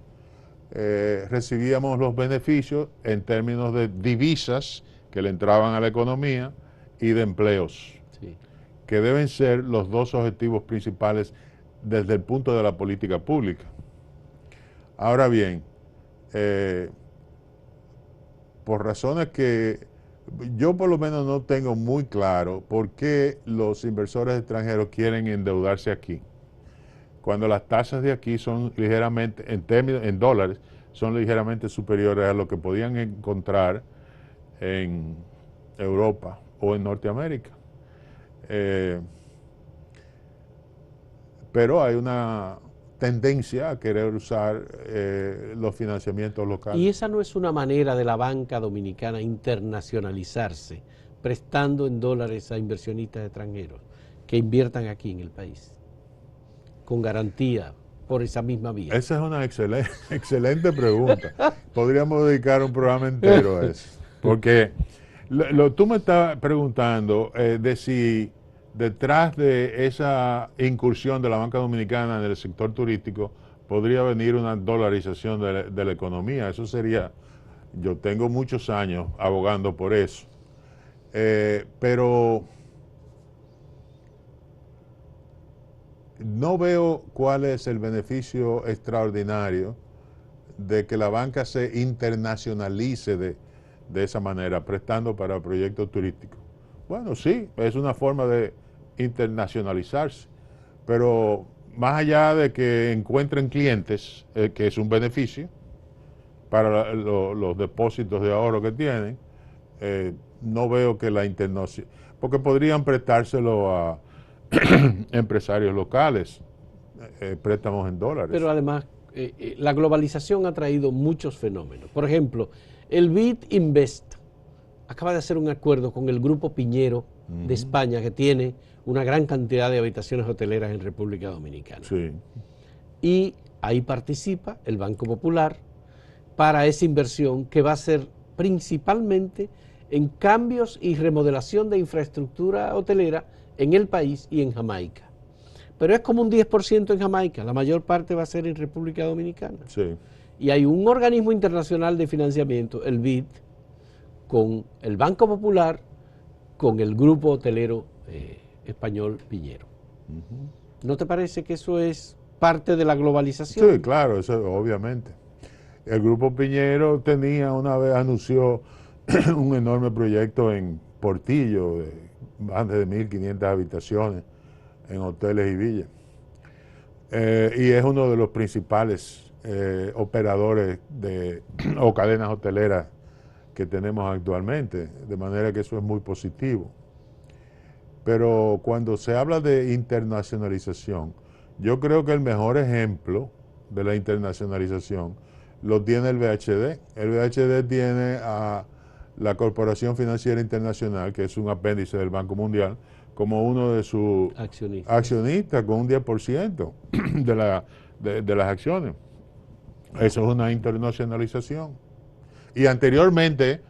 recibíamos los beneficios en términos de divisas que le entraban a la economía y de empleos, sí, que deben ser los dos objetivos principales desde el punto de la política pública. Ahora bien, por razones que yo por lo menos no tengo muy claro por qué los inversores extranjeros quieren endeudarse aquí, cuando las tasas de aquí son ligeramente, en dólares, son ligeramente superiores a lo que podían encontrar en Europa o en Norteamérica. Pero hay una tendencia a querer usar los financiamientos locales. ¿Y esa no es una manera de la banca dominicana internacionalizarse, prestando en dólares a inversionistas extranjeros que inviertan aquí en el país, con garantía por esa misma vía? Esa es una excelente pregunta. Podríamos dedicar un programa entero a eso. Porque tú me estás preguntando de si detrás de esa incursión de la banca dominicana en el sector turístico podría venir una dolarización de la economía. Eso sería, yo tengo muchos años abogando por eso. Pero no veo cuál es el beneficio extraordinario de que la banca se internacionalice de esa manera, prestando para proyectos turísticos. Bueno, sí, es una forma de internacionalizarse, pero más allá de que encuentren clientes, que es un beneficio para los depósitos de ahorro que tienen, no veo que la internacionalización, porque podrían prestárselo a empresarios locales, préstamos en dólares. Pero además, la globalización ha traído muchos fenómenos. Por ejemplo, el BID Invest acaba de hacer un acuerdo con el Grupo Piñero de España, que tiene una gran cantidad de habitaciones hoteleras en República Dominicana. Sí. Y ahí participa el Banco Popular para esa inversión que va a ser principalmente en cambios y remodelación de infraestructura hotelera en el país y en Jamaica. Pero es como un 10% en Jamaica, la mayor parte va a ser en República Dominicana. Sí. Y hay un organismo internacional de financiamiento, el BID, con el Banco Popular, con el grupo hotelero español Piñero. ¿No te parece que eso es parte de la globalización? Sí, claro, eso obviamente. El grupo Piñero una vez anunció un enorme proyecto en Portillo, de más de 1.500 habitaciones en hoteles y villas. Y es uno de los principales operadores o cadenas hoteleras que tenemos actualmente, de manera que eso es muy positivo. Pero cuando se habla de internacionalización, yo creo que el mejor ejemplo de la internacionalización lo tiene el VHD. El VHD tiene a la Corporación Financiera Internacional, que es un apéndice del Banco Mundial, como uno de sus accionistas con un 10% de las acciones. Eso es una internacionalización. Y anteriormente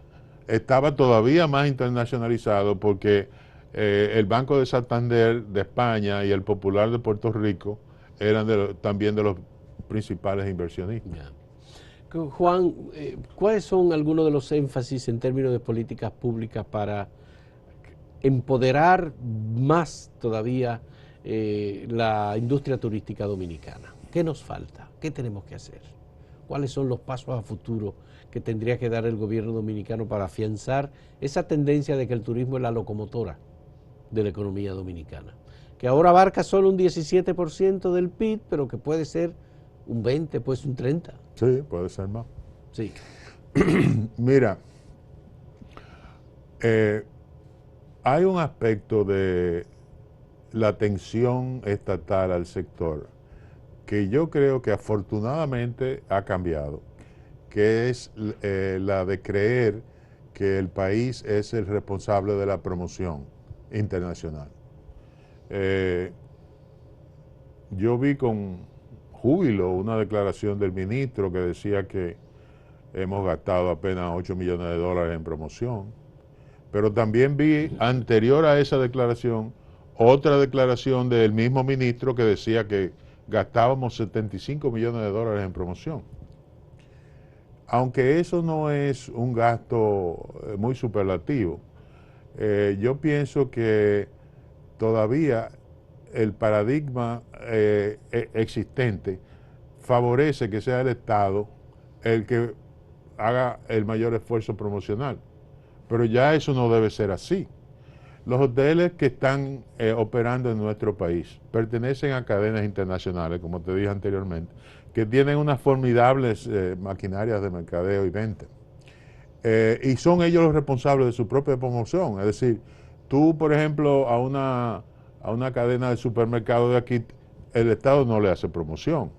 estaba todavía más internacionalizado porque el Banco de Santander de España y el Popular de Puerto Rico eran también de los principales inversionistas. Yeah. Juan, ¿cuáles son algunos de los énfasis en términos de políticas públicas para empoderar más todavía la industria turística dominicana? ¿Qué nos falta? ¿Qué tenemos que hacer? ¿Cuáles son los pasos a futuro que tendría que dar el gobierno dominicano para afianzar esa tendencia de que el turismo es la locomotora de la economía dominicana? Que ahora abarca solo un 17% del PIB, pero que puede ser un 20, puede ser un 30. Sí, puede ser más. Sí. Mira, hay un aspecto de la atención estatal al sector que yo creo que afortunadamente ha cambiado, que es la de creer que el país es el responsable de la promoción internacional. Yo vi con júbilo una declaración del ministro que decía que hemos gastado apenas 8 millones de dólares en promoción, pero también vi anterior a esa declaración otra declaración del mismo ministro que decía que gastábamos 75 millones de dólares en promoción. Aunque eso no es un gasto muy superlativo, yo pienso que todavía el paradigma existente favorece que sea el Estado el que haga el mayor esfuerzo promocional. Pero ya eso no debe ser así. Los hoteles que están operando en nuestro país pertenecen a cadenas internacionales, como te dije anteriormente, que tienen unas formidables maquinarias de mercadeo y venta. Y son ellos los responsables de su propia promoción. Es decir, tú, por ejemplo, a una cadena de supermercados de aquí, el Estado no le hace promoción.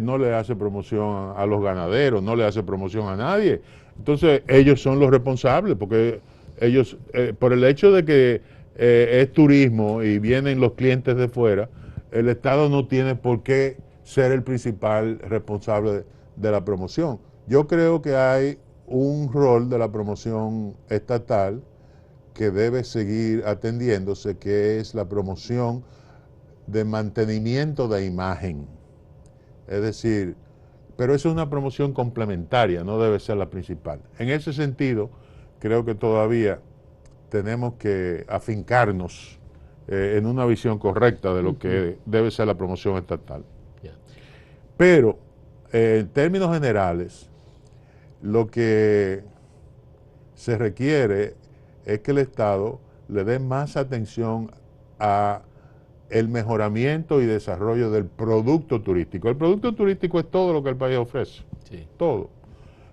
No le hace promoción a los ganaderos, no le hace promoción a nadie. Entonces, ellos son los responsables, porque ellos, por el hecho de que es turismo y vienen los clientes de fuera, el Estado no tiene por qué ser el principal responsable de la promoción. Yo creo que hay un rol de la promoción estatal que debe seguir atendiéndose, que es la promoción de mantenimiento de imagen. Es decir, pero eso es una promoción complementaria, no debe ser la principal. En ese sentido, creo que todavía tenemos que afincarnos en una visión correcta de lo que debe ser la promoción estatal. Pero, en términos generales, lo que se requiere es que el Estado le dé más atención a el mejoramiento y desarrollo del producto turístico. El producto turístico es todo lo que el país ofrece, sí, todo.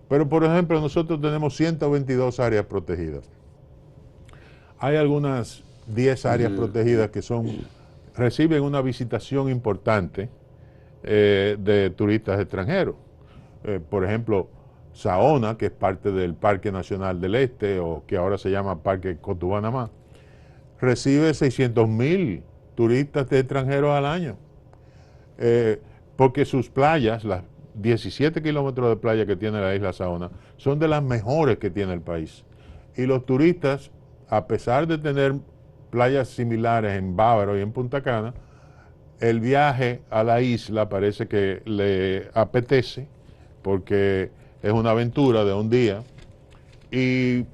Pero, por ejemplo, nosotros tenemos 122 áreas protegidas. Hay algunas 10 áreas protegidas que reciben una visitación importante de turistas extranjeros. Por ejemplo, Saona, que es parte del Parque Nacional del Este, o que ahora se llama Parque Cotubanamá, recibe 600,000 turistas de extranjeros al año, porque sus playas, las 17 kilómetros de playa que tiene la isla Saona, son de las mejores que tiene el país. Y los turistas, a pesar de tener playas similares en Bávaro y en Punta Cana, el viaje a la isla parece que le apetece, porque es una aventura de un día, y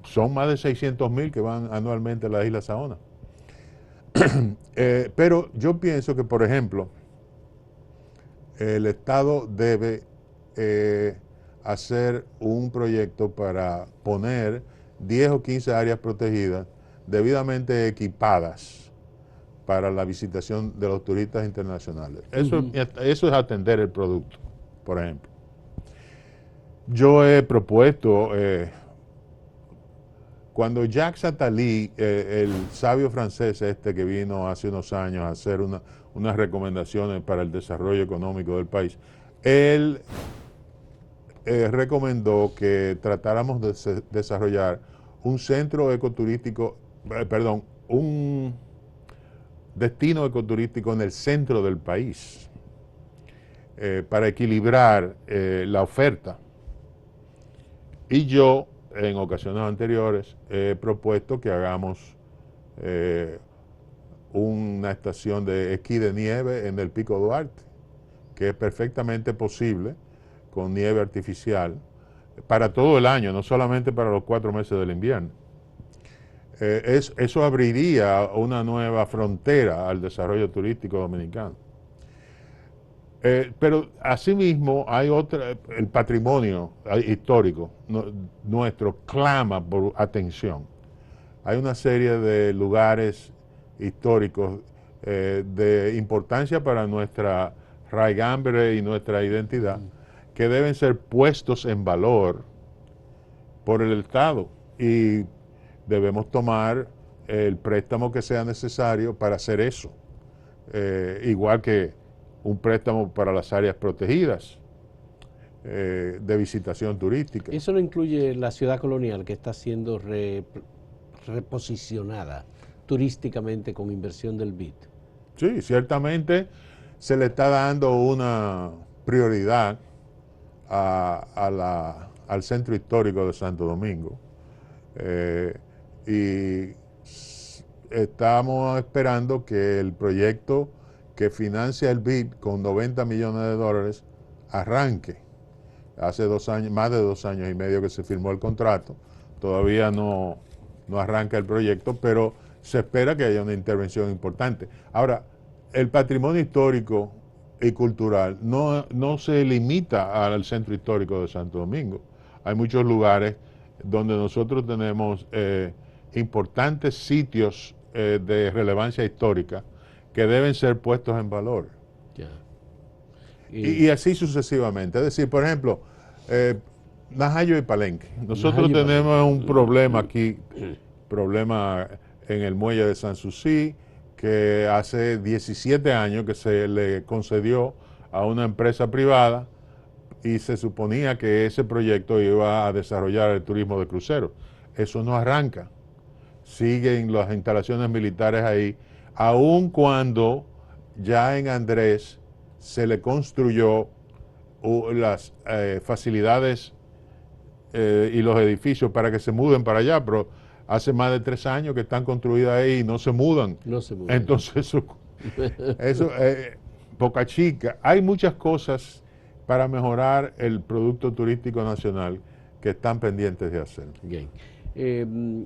son más de 600,000 que van anualmente a la isla Saona. Pero yo pienso que, por ejemplo, el Estado debe hacer un proyecto para poner 10 o 15 áreas protegidas debidamente equipadas para la visitación de los turistas internacionales. Eso es atender el producto, por ejemplo. Yo he propuesto, cuando Jacques Attali, el sabio francés este que vino hace unos años a hacer unas recomendaciones para el desarrollo económico del país, él recomendó que tratáramos de desarrollar un centro ecoturístico, un destino ecoturístico en el centro del país, para equilibrar la oferta. Y yo, en ocasiones anteriores, he propuesto que hagamos una estación de esquí de nieve en el Pico Duarte, que es perfectamente posible con nieve artificial para todo el año, no solamente para los 4 meses del invierno. Eso abriría una nueva frontera al desarrollo turístico dominicano. Pero asimismo hay el patrimonio histórico nuestro clama por atención. Hay una serie de lugares históricos de importancia para nuestra raigambre y nuestra identidad, que deben ser puestos en valor por el Estado, y debemos tomar el préstamo que sea necesario para hacer eso, igual que un préstamo para las áreas protegidas de visitación turística. Eso no incluye la ciudad colonial, que está siendo reposicionada turísticamente con inversión del BID. Sí, ciertamente se le está dando una prioridad al centro histórico de Santo Domingo, y estamos esperando que el proyecto que financia el BID con 90 millones de dólares arranque. Hace 2 años, más de 2 años y medio que se firmó el contrato, todavía no arranca el proyecto, pero se espera que haya una intervención importante. Ahora, el patrimonio histórico y cultural no se limita al centro histórico de Santo Domingo. Hay muchos lugares donde nosotros tenemos importantes sitios de relevancia histórica que deben ser puestos en valor. Ya. Y así sucesivamente. Es decir, por ejemplo, Najayo y Palenque. Nosotros tenemos un problema aquí, problema en el muelle de Sanssouci, que hace 17 años que se le concedió a una empresa privada, y se suponía que ese proyecto iba a desarrollar el turismo de cruceros. Eso no arranca. Siguen las instalaciones militares ahí, aun cuando ya en Andrés se le construyó las facilidades y los edificios para que se muden para allá, pero hace más de 3 años que están construidas ahí y no se mudan. No se mudan. Entonces eso Boca Chica. Hay muchas cosas para mejorar el producto turístico nacional que están pendientes de hacer. Bien.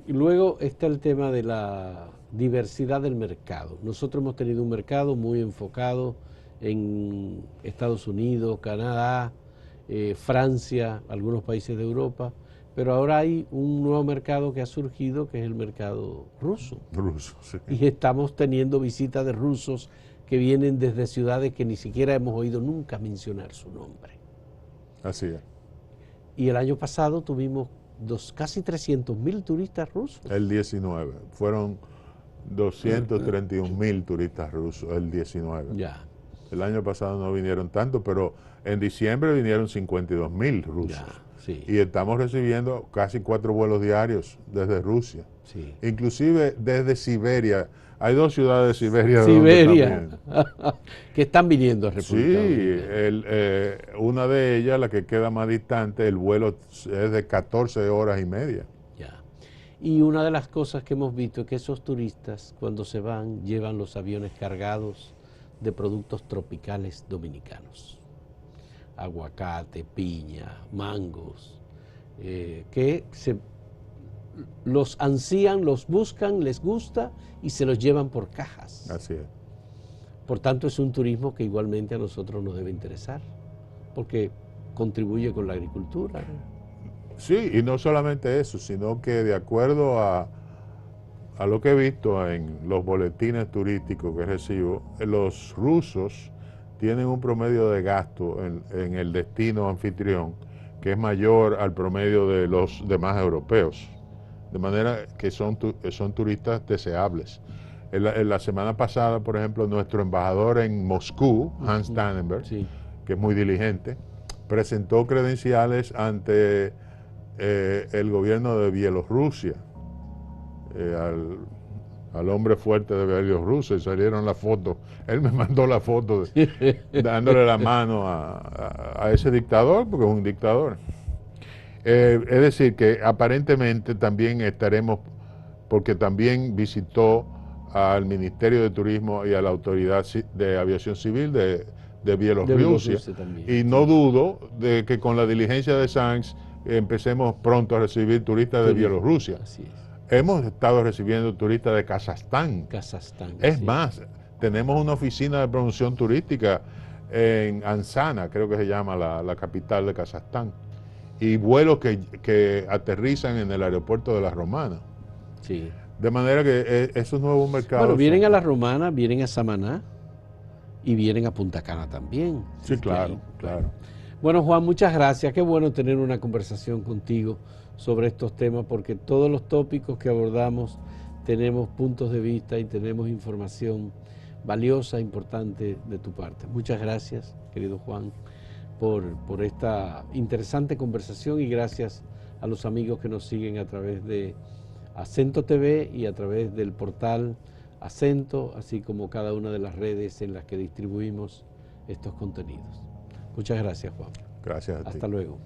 Luego está el tema de la diversidad del mercado. Nosotros hemos tenido un mercado muy enfocado en Estados Unidos, Canadá, Francia, algunos países de Europa, pero ahora hay un nuevo mercado que ha surgido, que es el mercado ruso. Ruso, sí. Y estamos teniendo visitas de rusos que vienen desde ciudades que ni siquiera hemos oído nunca mencionar su nombre. Así es. Y el año pasado tuvimos casi 300.000 turistas rusos. El 19. Fueron 231.000 turistas rusos el 19. Ya. El año pasado no vinieron tanto, pero en diciembre vinieron 52.000 rusos. Ya, sí. Y estamos recibiendo casi 4 vuelos diarios desde Rusia. Sí. Inclusive desde Siberia. Hay 2 ciudades de Siberia. Siberia, que están viniendo a República Dominicana. Sí, una de ellas, la que queda más distante, el vuelo es de 14 horas y media. Ya. Y una de las cosas que hemos visto es que esos turistas, cuando se van, llevan los aviones cargados de productos tropicales dominicanos. Aguacate, piña, mangos, que los ansían, los buscan, les gusta y se los llevan por cajas. Así es. Por tanto, es un turismo que igualmente a nosotros nos debe interesar, porque contribuye con la agricultura. Sí, y no solamente eso, sino que de acuerdo a lo que he visto en los boletines turísticos que recibo, los rusos tienen un promedio de gasto en el destino anfitrión que es mayor al promedio de los demás europeos. De manera que son turistas deseables. En la semana pasada, por ejemplo, nuestro embajador en Moscú, Hans Tannenberg, Sí. que es muy diligente, presentó credenciales ante el gobierno de Bielorrusia, al hombre fuerte de Bielorrusia, y salieron las fotos. Él me mandó la foto dándole la mano a ese dictador, porque es un dictador. Es decir, que aparentemente también estaremos, porque también visitó al Ministerio de Turismo y a la Autoridad de Aviación Civil de Bielorrusia, también, y no dudo de que con la diligencia de Sanz empecemos pronto a recibir turistas de Bielorrusia. Así es. Hemos estado recibiendo turistas de Kazajstán. Es más, tenemos una oficina de promoción turística en Ansana, creo que se llama la capital de Kazajstán, y vuelos que aterrizan en el aeropuerto de La Romana. Sí. De manera que esos nuevos mercados... Bueno, vienen a La Romana, vienen a Samaná y vienen a Punta Cana también. Sí, claro, claro. Bueno, Juan, muchas gracias. Qué bueno tener una conversación contigo sobre estos temas, porque todos los tópicos que abordamos tenemos puntos de vista y tenemos información valiosa, importante de tu parte. Muchas gracias, querido Juan, por esta interesante conversación, y gracias a los amigos que nos siguen a través de Acento TV y a través del portal Acento, así como cada una de las redes en las que distribuimos estos contenidos. Muchas gracias, Juan. Gracias a ti. Hasta luego.